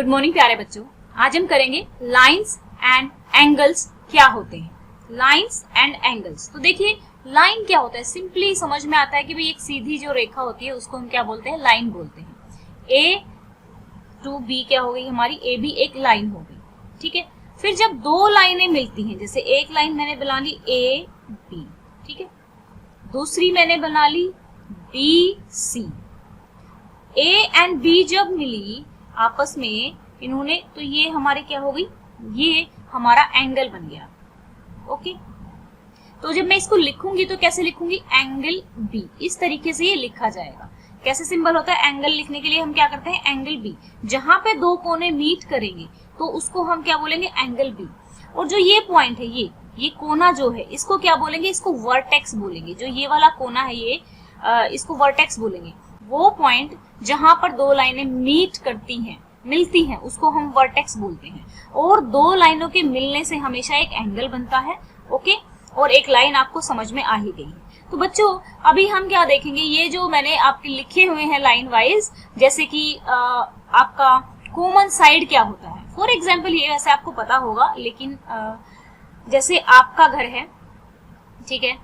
Good morning प्यारे बच्चों। आज हम करेंगे लाइंस एंड एंगल्स क्या होते हैं। लाइंस एंड एंगल्स, तो देखिए लाइन क्या होता है, सिंपली समझ में आता है कि भाई एक सीधी जो रेखा होती है उसको हम क्या बोलते हैं, लाइन बोलते हैं। ए टू बी क्या हो गई हमारी, ए बी एक लाइन हो गई, ठीक है। फिर जब दो लाइनें मिलती हैं, जैसे एक लाइन मैंने बना ली ए बी, ठीक है, दूसरी मैंने बना ली B C. A and B जब मिली आपस में इन्होंने, तो ये हमारे क्या हो गई, ये हमारा एंगल बन गया। ओके, तो जब मैं इसको लिखूंगी तो कैसे लिखूंगी, एंगल बी, इस तरीके से ये लिखा जाएगा। कैसे सिंबल होता है, एंगल लिखने के लिए हम क्या करते हैं, एंगल बी। जहां पे दो कोने मीट करेंगे तो उसको हम क्या बोलेंगे, एंगल बी। और जो ये पॉइंट है, ये कोना जो है, इसको क्या बोलेंगे, इसको वर्टेक्स बोलेंगे। जो ये वाला कोना है ये इसको वर्टेक्स बोलेंगे। वो पॉइंट जहां पर दो लाइनें मीट करती हैं, मिलती हैं, उसको हम वर्टेक्स बोलते हैं। और दो लाइनों के मिलने से हमेशा एक एंगल बनता है। ओके, और एक लाइन आपको समझ में आ ही गई है। तो बच्चों अभी हम क्या देखेंगे, ये जो मैंने आपके लिखे हुए हैं लाइन वाइज, जैसे कि आपका कॉमन साइड क्या होता है। फॉर एग्जाम्पल ये वैसे आपको पता होगा, लेकिन जैसे आपका घर है, ठीक है,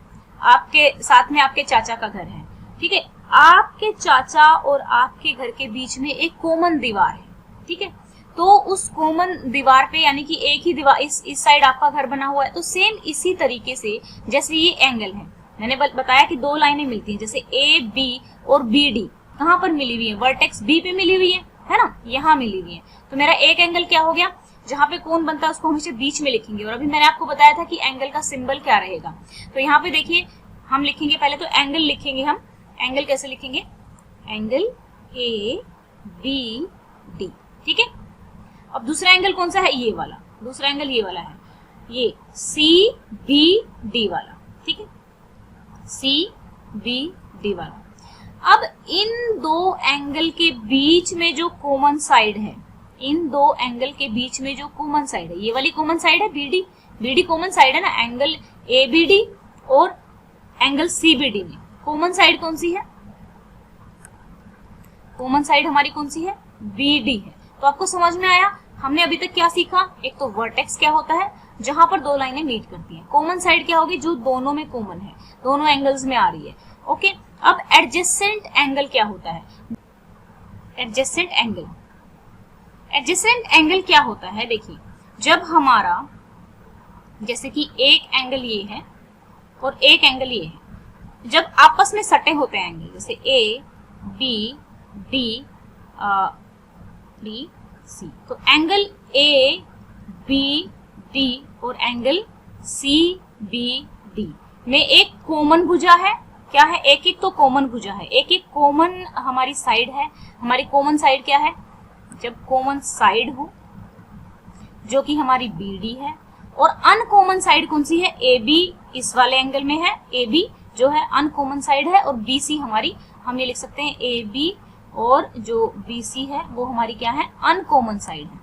आपके साथ में आपके चाचा का घर है, ठीक है, आपके चाचा और आपके घर के बीच में एक कॉमन दीवार है, ठीक है। तो उस कॉमन दीवार पे, यानी कि एक ही दीवार, इस साइड आपका घर बना हुआ है, तो सेम इसी तरीके से जैसे ये एंगल है, मैंने बताया कि दो लाइनें मिलती हैं, जैसे ए बी और बी डी कहाँ पर मिली हुई है, वर्टेक्स बी पे मिली हुई है ना, यहाँ मिली हुई है। तो मेरा एक एंगल क्या हो गया, जहां पे कोण बनता है उसको हमेशा बीच में लिखेंगे। और अभी मैंने आपको बताया था कि एंगल का सिंबल क्या रहेगा। तो यहाँ पे देखिए हम लिखेंगे, पहले तो एंगल लिखेंगे हम। एंगल कैसे लिखेंगे, एंगल ए बी डी, ठीक है। अब दूसरा एंगल कौन सा है, ये वाला, दूसरा एंगल ये वाला है, ये सी बी डी वाला, ठीक है, सी बी डी वाला। अब इन दो एंगल के बीच में जो कॉमन साइड है, इन दो एंगल के बीच में जो कॉमन साइड है, ये वाली कॉमन साइड है बीडी, बीडी कॉमन साइड है ना, एंगल ए बी डी और एंगल सी बी डी में कॉमन साइड कौन सी है, कॉमन साइड हमारी कौन सी है, बी डी है। तो आपको समझ में आया हमने अभी तक क्या सीखा, एक तो वर्टेक्स क्या होता है, जहां पर दो लाइनें मीट करती हैं। कॉमन साइड क्या होगी, जो दोनों में कॉमन है, दोनों एंगल्स में आ रही है। ओके, अब एडजेसेंट एंगल क्या होता है, एडजेसेंट एंगल, एडजेसेंट एंगल क्या होता है, देखिए जब हमारा, जैसे कि एक एंगल ये है और एक एंगल ये है, जब आपस में सटे होते हैं एंगल, जैसे A B D D C, तो एंगल ए बी डी और एंगल सी बी डी में एक कॉमन भुजा है। क्या है, एक एक तो कॉमन भुजा है, एक एक कॉमन हमारी साइड है। हमारी कॉमन साइड क्या है, जब कॉमन साइड हो जो कि हमारी बी डी है, और अनकॉमन साइड कौन सी है, ए बी इस वाले एंगल में है, ए बी जो है अनकॉमन साइड है, और बी सी हमारी, हम ये लिख सकते हैं ए बी, और जो बी सी है वो हमारी क्या है, अनकॉमन साइड है,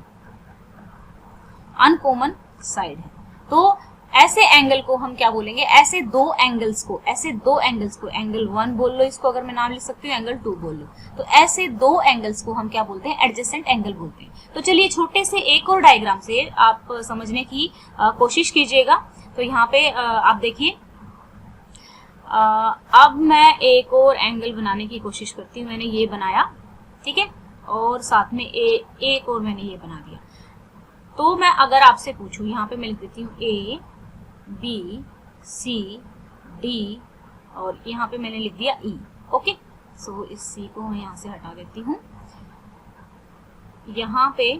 अनकॉमन साइड है। तो ऐसे एंगल को हम क्या बोलेंगे, ऐसे दो एंगल्स को, ऐसे दो एंगल्स को, एंगल 1 बोल लो इसको, अगर मैं नाम लिख सकती हूँ, एंगल 2 बोल लो, तो ऐसे दो एंगल्स को हम क्या बोलते हैं, एडजेसेंट एंगल बोलते हैं। तो चलिए छोटे से एक और डायग्राम से आप समझने की कोशिश कीजिएगा। तो यहाँ पे आप देखिए, अब मैं एक और एंगल बनाने की कोशिश करती हूँ। मैंने ये बनाया, ठीक है, और साथ में एक और मैंने ये बना दिया। तो मैं अगर आपसे पूछूं, यहाँ पे मैं लिख देती हूँ ए बी सी डी, और यहाँ पे मैंने लिख दिया ई। ओके, सो इस सी को मैं यहाँ से हटा देती हूँ। यहाँ पे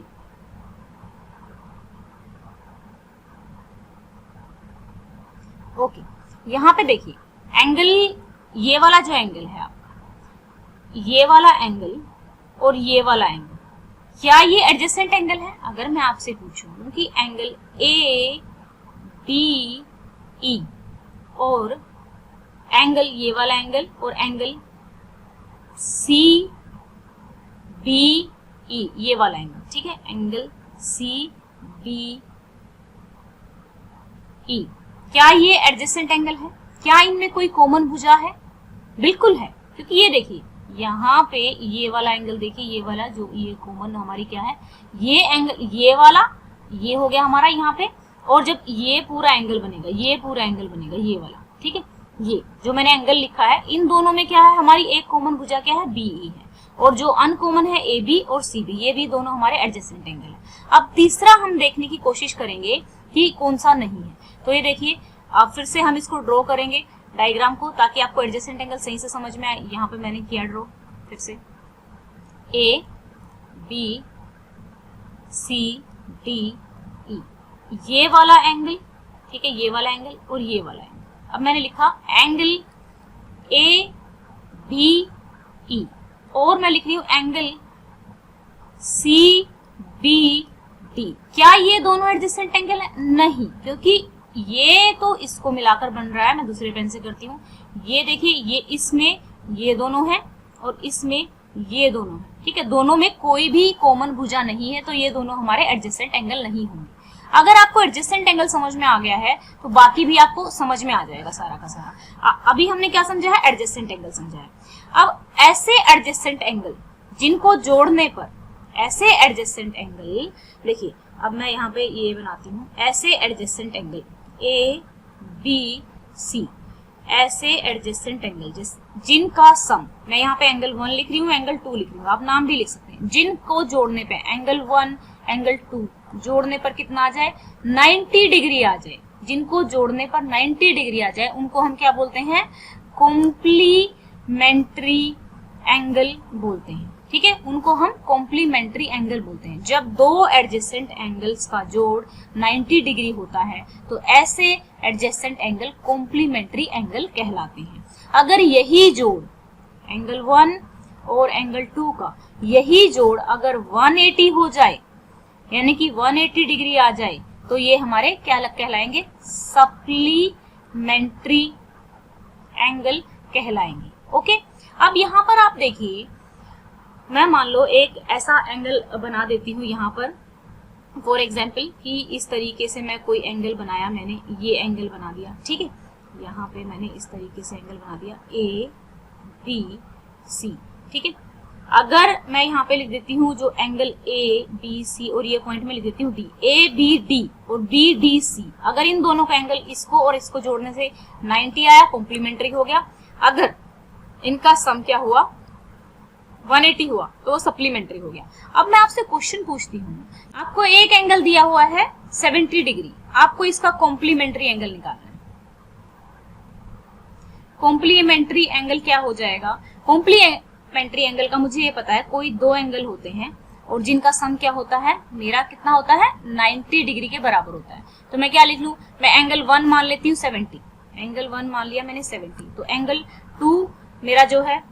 ओके, यहाँ पे देखिए एंगल, ये वाला जो एंगल है आपका, ये वाला एंगल और ये वाला एंगल, क्या ये एडजेसेंट एंगल है। अगर मैं आपसे पूछूं कि एंगल ए बी ई और एंगल, ये वाला एंगल और एंगल सी बी ई, ये वाला एंगल, ठीक है, एंगल सी बी ई, क्या ये एडजेसेंट एंगल है, क्या इनमें कोई कॉमन भुजा है, बिल्कुल है। क्योंकि ये देखिए यहाँ पे ये वाला एंगल देखिए, ये वाला जो ये कॉमन हमारी क्या है, ये एंगल, ये वाला ये हो गया हमारा यहाँ पे, और जब ये पूरा एंगल बनेगा, ये पूरा एंगल बनेगा ये वाला, ठीक है, ये जो मैंने एंगल लिखा है, इन दोनों में क्या है, हमारी एक कॉमन भुजा क्या है, BE है, और जो अनकॉमन है AB और CB, ये भी दोनों हमारे एडजेसेंट एंगल है। अब तीसरा हम देखने की कोशिश करेंगे कि कौन सा नहीं है। तो ये देखिए, अब फिर से हम इसको ड्रॉ करेंगे डायग्राम को, ताकि आपको एडजेसेंट एंगल सही से समझ में आए। यहाँ पे मैंने किया ड्रॉ, फिर से ABCDE, ये वाला एंगल, ठीक है, ये वाला एंगल और ये वाला एंगल। अब मैंने लिखा एंगल ABE, और मैं लिख रही हूं एंगल CBD। क्या ये दोनों एडजेसेंट एंगल है? नहीं, क्योंकि ये तो इसको मिलाकर बन रहा है। मैं दूसरे पेन से करती हूँ। ये देखिए, ये इसमें ये दोनों है और इसमें ये दोनों है, ठीक है, दोनों में कोई भी कॉमन भुजा नहीं है, तो ये दोनों हमारे एडजेसेंट एंगल नहीं होंगे। अगर आपको एडजेसेंट एंगल समझ में आ गया है तो बाकी भी आपको समझ में आ जाएगा सारा का सारा। अभी हमने क्या समझा है? एडजेसेंट एंगल समझा है। अब ऐसे एडजेसेंट एंगल जिनको जोड़ने पर, ऐसे एडजेसेंट एंगल देखिए, अब मैं यहाँ पे ये बनाती हूँ, ऐसे एडजेसेंट एंगल ABC, ऐसे एडजेसेंट एंगल जिनका सम, मैं यहाँ पे एंगल 1 लिख रही हूँ, एंगल 2 लिख रही हूँ, आप नाम भी लिख सकते हैं, जिनको जोड़ने पे एंगल 1 एंगल 2 जोड़ने पर कितना आ जाए, 90 डिग्री आ जाए, जिनको जोड़ने पर 90 डिग्री आ जाए, उनको हम क्या बोलते हैं? कॉम्प्लीमेंट्री एंगल बोलते हैं, ठीक है, उनको हम कॉम्प्लीमेंट्री एंगल बोलते हैं। जब दो एडजेसेंट एंगल्स का जोड़ 90 डिग्री होता है तो ऐसे एडजेसेंट एंगल कॉम्प्लीमेंट्री एंगल कहलाते हैं। अगर यही जोड़ एंगल 1 और एंगल 2 का, यही जोड़ अगर 180 हो जाए, यानी कि 180 डिग्री आ जाए, तो ये हमारे क्या कहलाएंगे? सप्लीमेंट्री एंगल कहलाएंगे। ओके, अब यहाँ पर आप देखिए, मैं मान लो एक ऐसा एंगल बना देती हूँ यहाँ पर, फॉर एग्जाम्पल, कि इस तरीके से मैं कोई एंगल बनाया, मैंने ये एंगल बना दिया, ठीक है, यहाँ पे मैंने इस तरीके से एंगल बना दिया ABC, ठीक है। अगर मैं यहाँ पे लिख देती हूँ जो एंगल ABC और ये पॉइंट में लिख देती हूँ D, ABD और BDC, अगर इन दोनों का एंगल इसको और इसको जोड़ने से 90 आया, कॉम्प्लीमेंट्री हो गया। अगर इनका सम क्या हुआ, 180 हुआ, तो वो सप्लीमेंट्री हो गया। अब मैं आपसे क्वेश्चन पूछती हूँ, आपको एक एंगल दिया हुआ है 70 डिग्री, आपको इसका कॉम्प्लीमेंट्री एंगल निकालना है। कॉम्प्लीमेंट्री एंगल क्या हो जाएगा? कॉम्प्लीमेंट्री एंगल का मुझे ये पता है, कोई दो एंगल होते हैं और जिनका सम क्या होता है, मेरा कितना होता है, 90 डिग्री के बराबर होता है। तो मैं क्या लिख लूं, मैं एंगल 1 मान लेती हूँ 70, एंगल 1 मान लिया मैंने 70, तो एंगल 2 मेरा जो है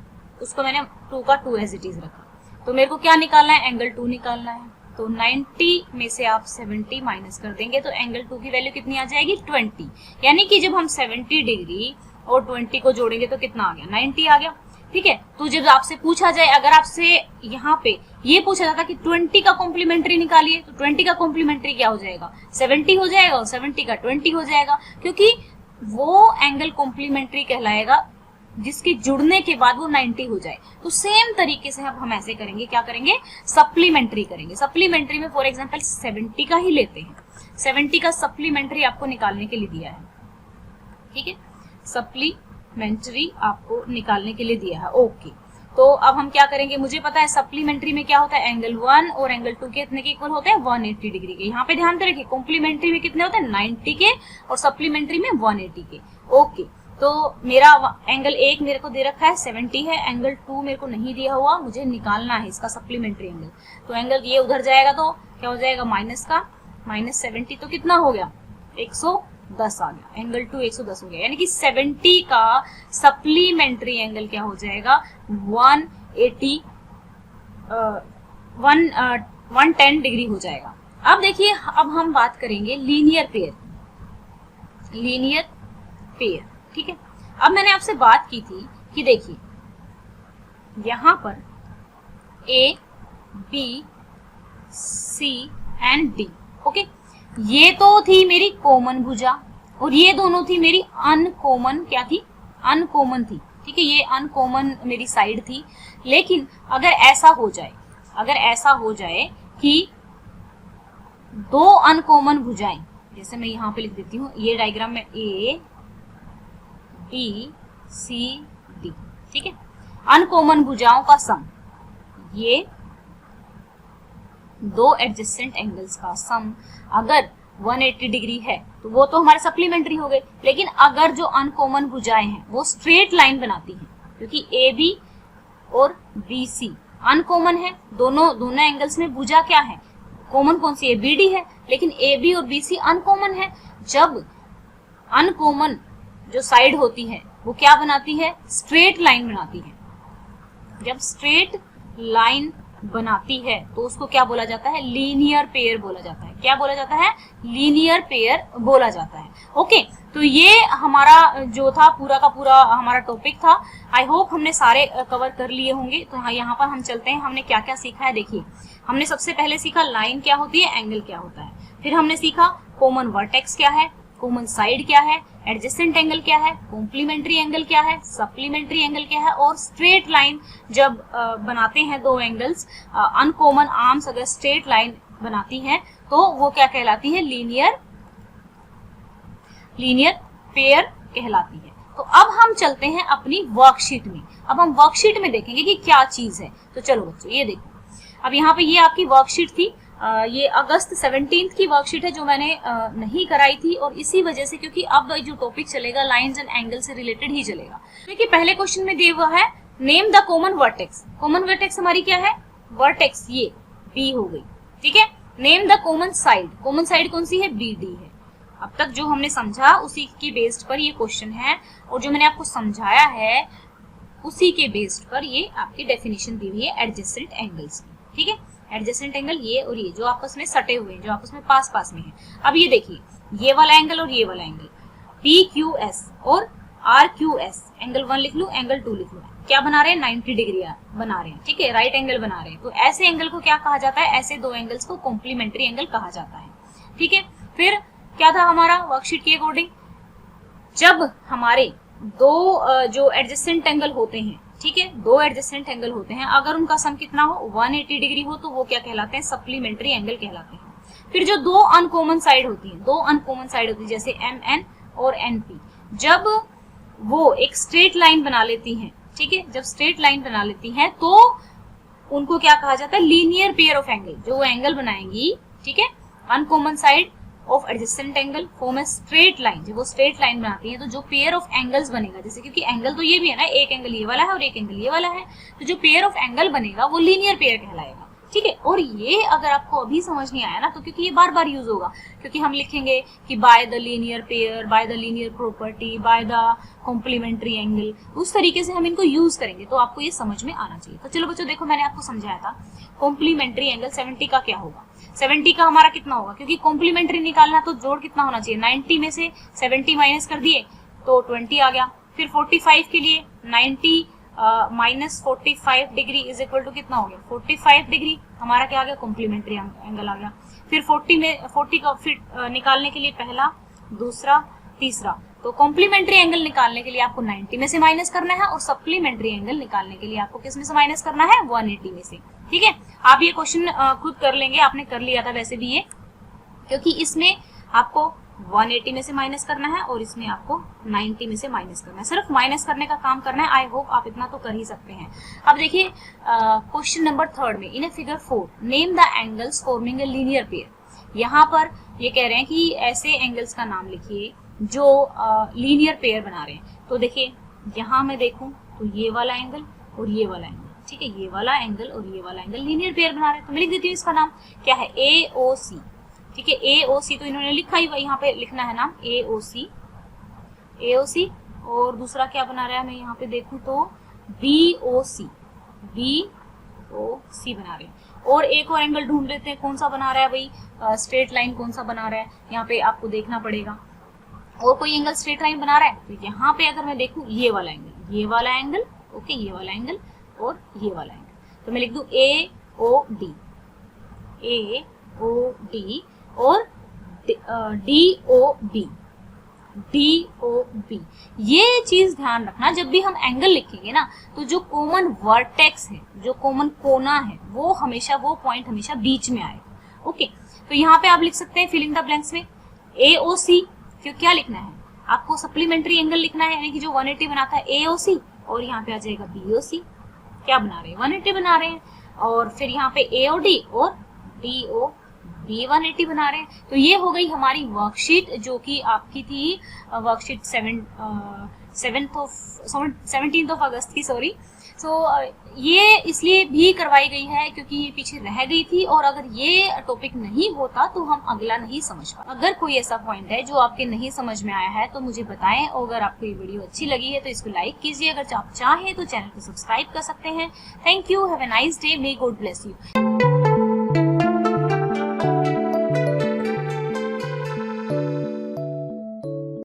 उसको मैंने 2 का 2 एज इट इज रखा। तो मेरे को क्या निकालना है, एंगल 2 निकालना है। तो 90 में से आप 70 माइनस कर देंगे तो एंगल 2 की वैल्यू कितनी आ जाएगी, 20। यानी कि जब हम 70 डिग्री और 20 को जोड़ेंगे तो कितना आ गया, 90 आ गया, ठीक है। तो जब आपसे पूछा जाए, अगर आपसे यहाँ पे ये पूछा जाता कि 20 का कॉम्प्लीमेंट्री निकालिए, तो 20 का कॉम्प्लीमेंट्री क्या हो जाएगा, 70 हो जाएगा, और 70 का 20 हो जाएगा, क्योंकि वो एंगल कॉम्प्लीमेंट्री कहलाएगा जिसके जुड़ने के बाद वो 90 हो जाए। तो सेम तरीके से अब हम ऐसे करेंगे, क्या करेंगे, सप्लीमेंट्री करेंगे। सप्लीमेंट्री में फॉर एग्जांपल 70 का ही लेते हैं, 70 का सप्लीमेंट्री आपको निकालने के लिए दिया है, ठीक है, सप्लीमेंट्री आपको निकालने के लिए दिया है। ओके, तो अब हम क्या करेंगे, मुझे पता है सप्लीमेंट्री में क्या होता है, एंगल 1 और एंगल 2 कितने के इक्वल होते हैं, 180 डिग्री के। यहाँ पे ध्यान रखिए, कॉम्प्लीमेंट्री में कितने होते हैं, 90 के, और सप्लीमेंट्री में 180 के। ओके, तो मेरा एंगल 1 मेरे को दे रखा है 70 है, एंगल 2 मेरे को नहीं दिया हुआ, मुझे निकालना है इसका सप्लीमेंट्री एंगल। तो एंगल ये उधर जाएगा तो क्या हो जाएगा, माइनस का माइनस 70, तो कितना हो गया, 110 आ गया, एंगल 2 110 हो गया। यानी कि 70 का सप्लीमेंट्री एंगल क्या हो जाएगा, 110 डिग्री हो जाएगा। अब देखिए, अब हम बात करेंगे लीनियर पेयर, लीनियर पेयर, ठीक है। अब मैंने आपसे बात की थी कि देखिए यहां पर A, B, C and D, okay, ये तो थी मेरी कॉमन भुजा और ये दोनों थी मेरी अनकॉमन, क्या थी, अनकॉमन थी, ठीक है, ये अनकॉमन मेरी साइड थी। लेकिन अगर ऐसा हो जाए कि दो अनकॉमन भुजाएं, जैसे मैं यहाँ पे लिख देती हूँ, ये डायग्राम में ए बी सी डी, ठीक है, अनकॉमन भुजाओं का सम, ये दो एडजेसेंट एंगल्स का सम अगर 180 डिग्री है तो वो तो हमारे सप्लीमेंट्री हो गए। लेकिन अगर जो अनकॉमन भुजाएं हैं वो स्ट्रेट लाइन बनाती हैं, क्योंकि ए बी और बी सी अनकॉमन है, दोनों एंगल्स में भुजा क्या है, कॉमन कौन सी है, बी डी है, लेकिन ए बी और बी सी अनकॉमन है। जब अनकॉमन जो साइड होती है वो क्या बनाती है, स्ट्रेट लाइन बनाती है। जब स्ट्रेट लाइन बनाती है तो उसको क्या बोला जाता है, लीनियर पेयर बोला जाता है। क्या बोला जाता है, लीनियर पेयर बोला जाता है। ओके, तो ये हमारा जो था पूरा का पूरा हमारा टॉपिक था। आई होप हमने सारे कवर कर लिए होंगे। तो हाँ, यहाँ पर हम चलते हैं, हमने क्या क्या सीखा है। देखिए, हमने सबसे पहले सीखा लाइन क्या होती है, एंगल क्या होता है। फिर हमने सीखा कॉमन वर्टेक्स क्या है, कॉमन साइड क्या है, एडजेसेंट एंगल क्या है, कॉम्प्लीमेंट्री एंगल क्या है, सप्लीमेंट्री एंगल क्या है, और स्ट्रेट लाइन जब बनाते हैं दो एंगल्स, अनकॉमन आर्म्स अगर स्ट्रेट लाइन बनाती हैं तो वो क्या कहलाती है, लीनियर पेयर कहलाती है। तो अब हम चलते हैं अपनी वर्कशीट में। अब हम वर्कशीट में देखेंगे कि क्या चीज है। तो चलो बच्चों, ये देखो, अब यहाँ पे ये आपकी वर्कशीट थी। ये अगस्त 17 की वर्कशीट है जो मैंने नहीं कराई थी, और इसी वजह से, क्योंकि अब जो टॉपिक चलेगा लाइंस एंड एंगल से रिलेटेड ही चलेगा। देखिए, पहले क्वेश्चन में दिया हुआ है name the common vertex. Common vertex हमारी क्या है, वर्टेक्स ये बी हो गई, ठीक है। Name the common side, common side कौन सी है, बी डी है। अब तक जो हमने समझा उसी की बेस्ड पर ये क्वेश्चन है, और जो मैंने आपको समझाया है उसी के बेस्ड पर ये आपकी डेफिनेशन दी हुई है एडजेसेंट एंगल्स की, ठीक है। एडजेसेंट एंगल ये और ये जो आपस में सटे हुए हैं, जो आपस में पास पास में है। अब ये देखिए, ये वाला एंगल और ये वाला एंगल, पी क्यू एस और आर क्यू एस, एंगल 1 लिख लू, एंगल 2 लिख लू, क्या बना रहे हैं, 90 डिग्री बना रहे हैं, ठीक है, राइट एंगल बना रहे हैं। तो ऐसे एंगल को क्या कहा जाता है, ऐसे दो एंगल्स को कॉम्प्लीमेंट्री एंगल कहा जाता है, ठीक है। फिर क्या था हमारा वर्कशीट के अकॉर्डिंग, जब हमारे दो जो एडजेसेंट एंगल होते हैं, ठीक है, दो एडजेसेंट एंगल होते हैं, अगर उनका सम कितना हो, 180 डिग्री हो, तो वो क्या कहलाते हैं, सप्लीमेंट्री एंगल कहलाते हैं। फिर जो दो अनकॉमन साइड होती है, जैसे एम एन और एन पी, जब वो एक स्ट्रेट लाइन बना लेती हैं, ठीक है, जब स्ट्रेट लाइन बना लेती हैं तो उनको क्या कहा जाता है, लीनियर पेयर ऑफ एंगल। जो वो एंगल बनाएंगी, ठीक है, uncommon side of adjacent angle form a straight line. जब वो स्ट्रेट लाइन बनाती है तो जो पेयर ऑफ एंगल्स बनेगा, जैसे क्योंकि एंगल तो ये भी है ना, एक एंगल ये वाला है और एक एंगल ये वाला है, तो जो पेयर ऑफ एंगल बनेगा वो लीनियर पेयर कहलाएगा, ठीक है। और ये अगर आपको अभी समझ नहीं आया ना, तो क्योंकि ये बार बार यूज होगा, क्योंकि हम लिखेंगे कि by the linear pair, by the linear property, by the complementary angle, उस तरीके से हम इनको यूज करेंगे, तो आपको ये समझ में आना चाहिए। तो चलो बच्चों, देखो मैंने आपको समझाया था कॉम्प्लीमेंट्री एंगल 70 का क्या होगा, 70 का हमारा कितना होगा, क्योंकि कॉम्प्लीमेंट्री निकालना तो जोड़ कितना होना चाहिए, 90 में से 70 माइनस कर दिए तो 20 आ गया। फिर 45 के लिए 90 minus 45 degree is equal to कितना हो गया, 45 डिग्री हमारा क्या आ गया, कॉम्प्लीमेंट्री एंगल आ गया। फिर 40 का फिर निकालने के लिए पहला, दूसरा, तीसरा, तो कॉम्प्लीमेंट्री एंगल निकालने के लिए आपको 90 में से माइनस करना है, और सप्लीमेंट्री एंगल निकालने के लिए आपको किस में से माइनस करना है, 180 में से, ठीक है। आप ये क्वेश्चन खुद कर लेंगे, आपने कर लिया था वैसे भी ये, क्योंकि इसमें आपको 180 में से माइनस करना है और इसमें आपको 90 में से माइनस करना है, सिर्फ माइनस करने का काम करना है। आई होप आप इतना तो कर ही सकते हैं। अब देखिए क्वेश्चन नंबर 3 में, in a figure 4 name the angles forming a linear pair. यहाँ पर ये कह रहे हैं कि ऐसे एंगल्स का नाम लिखिए जो लीनियर पेयर बना रहे हैं। तो देखिए, यहाँ मैं देखूं तो ये वाला एंगल और ये वाला एंगल, ठीक है, ये वाला एंगल और ये वाला एंगल लीनियर पेयर बना रहे हैं। तो मैं लिख देती हूँ इसका नाम क्या है, ए ओ सी, ठीक है, ए ओ सी, तो इन्होंने लिखा ही, यहाँ पे लिखना है नाम ए ओ सी, और दूसरा क्या बना रहा है, मैं यहाँ पे देखूं तो बी ओ सी बना रहे हैं। और एक और एंगल ढूंढ लेते हैं, कौन सा बना रहा है भाई, स्ट्रेट लाइन कौन सा बना रहा है, यहाँ पे आपको देखना पड़ेगा। और कोई एंगल स्ट्रेट लाइन बना रहा है, तो यहाँ पे अगर मैं देखूं ये वाला एंगल, ओके, ये वाला एंगल और ये वाला एंगल, तो मैं लिख दूं ए ओ डी और डी ओ बी, DOB। ये चीज ध्यान रखना, जब भी हम एंगल लिखेंगे ना तो जो कॉमन वर्टेक्स है, जो कॉमन कोना है, वो पॉइंट हमेशा बीच में आएगा। ओके, तो यहाँ पे आप लिख सकते हैं फिलिंग द ब्लैंक्स में AOC। क्यों, क्या लिखना है आपको, सप्लीमेंट्री एंगल लिखना है, यानी कि जो 180 बनाता है AOC, और यहाँ पे आ जाएगा BOC। क्या बना रहे हैं, 180 बना रहे हैं। और फिर यहाँ पे AOD और DOB 180 बना रहे हैं। तो ये हो गई हमारी वर्कशीट, जो कि आपकी थी वर्कशीट 17 अगस्त की, सॉरी। ये इसलिए भी करवाई गई है क्योंकि ये पीछे रह गई थी, और अगर ये टॉपिक नहीं होता तो हम अगला नहीं समझ पाते। अगर कोई ऐसा पॉइंट है जो आपके नहीं समझ में आया है तो मुझे बताएं, और अगर आपको ये वीडियो अच्छी लगी है तो इसको लाइक कीजिए। अगर आप चाहें तो चैनल को सब्सक्राइब कर सकते हैं। Thank you, have a nice day, may God bless you.